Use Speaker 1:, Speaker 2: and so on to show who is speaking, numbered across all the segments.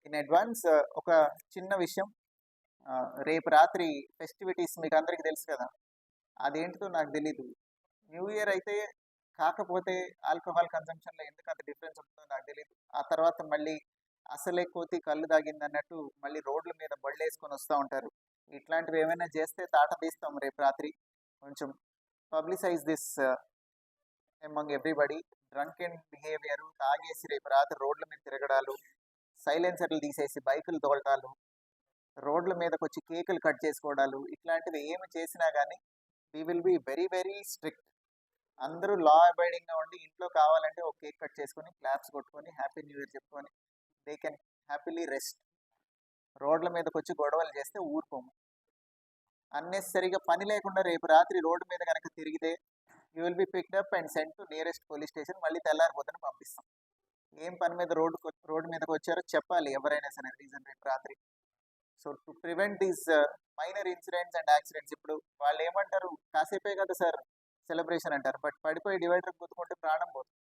Speaker 1: In advance ఒక చిన్న విషయం. రేపు రాత్రి ఫెస్టివిటీస్ మీకు అందరికీ తెలుసు కదా! అదేంటిదో నాకు తెలీదు. న్యూ ఇయర్ అయితే కాకపోతే ఆల్కహాల్ కన్జంప్షన్‌లో ఎందుకంత డిఫరెన్స్ ఉంటుందో నాకు తెలీదు. ఆ తర్వాత మళ్ళీ అసలే కోతి కళ్ళు తాగిందన్నట్టు మళ్ళీ రోడ్ల మీద బళ్ళేసుకొని వస్తా ఉంటారు. ఇట్లాంటివి ఏమైనా చేస్తే తాట తీస్తాం రేపు రాత్రి. కొంచెం publicise this among everybody. Drunken behaviour, తాగేసి రేపు రాత్రి రోడ్ల మీద తిరగడాలు, సైలెన్సర్లు తీసేసి బైకులు తోలటాలు, రోడ్ల మీదకొచ్చి కేకులు కట్ చేసుకోవడాలు, ఇట్లాంటివి ఏమి చేసినా గానీ we will be very very strict. అందరూ లా అబైడింగ్‌గా ఉండి ఇంట్లో కావాలంటే ఒక కేక్ కట్ చేసుకొని, క్లాప్స్ కొట్టుకొని, హ్యాపీ న్యూ ఇయర్ చెప్పుకొని దే కెన్ హ్యాపీలీ రెస్ట్. రోడ్ల మీదకొచ్చి గొడవలు చేస్తే ఊరుకోము. అన్నెసెసరీగా పని లేకుండా రేపు రాత్రి రోడ్డు మీద గనక తిరిగితే you will be picked up and sent to nearest police station. మళ్ళీ తెల్లారిపోతేనే పంపిస్తాం. ఏం పని మీద రోడ్డు మీదకొచ్చారో చెప్పాలి ఎవరైనా సరే రీజన్ రేపు రాత్రి. So to prevent these minor incidents and accidents. ఇప్పుడు వాళ్ళేమంటారు, కాసేపే కదా సార్ సెలబ్రేషన్ అంటారు. బట్ పడిపోయి డివైడర్ గుద్దుకుంటే ప్రాణం పోతుంది.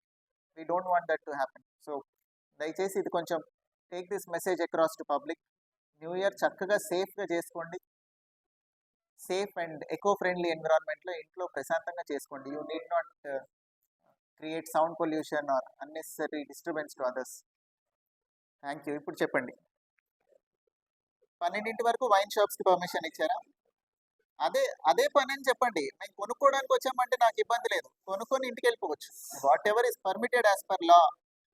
Speaker 1: We don't want that to happen. So దయచేసి ఇది కొంచెం take this message across to public. New year చక్కగా సేఫ్‌గా చేసుకోండి. సేఫ్ అండ్ ఎకో ఫ్రెండ్లీ ఎన్విరాన్మెంట్‌లో ఇంట్లో ప్రశాంతంగా చేసుకోండి. You need not create sound pollution or unnecessary disturbance to others. Thank you. ఇప్పుడు చెప్పండి. 12 వరకు వైన్ షాప్స్‌కి పర్మిషన్ ఇచ్చారా? అదే పనని చెప్పండి. మేము కొనుక్కోవడానికి వచ్చామంటే నాకు ఇబ్బంది లేదు. కొనుక్కొని ఇంటికెళ్ళిపోవచ్చు. Whatever is permitted as per law,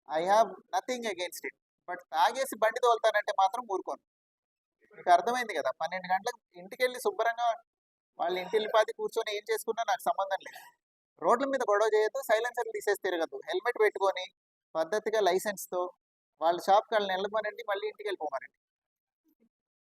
Speaker 1: I have nothing against it. But తాగేసి బండి తోలుతానంటే మాత్రం ఊరుకోను. మీకు అర్థమైంది కదా! 12 గంటలకు ఇంటికెళ్ళి శుభ్రంగా వాళ్ళ ఇంటిల్లిపాది కూర్చొని ఏం చేసుకున్నా నాకు సంబంధం లేదు. రోడ్ల మీద గొడవ చేయొద్దు, సైలెన్సర్లు తీసేసి తిరగద్దు. హెల్మెట్ పెట్టుకొని పద్ధతిగా లైసెన్స్‌తో వాళ్ళ షాప్‌కి వాళ్ళని వెళ్ళమనండి, మళ్ళీ ఇంటికెళ్ళిపోమనండి.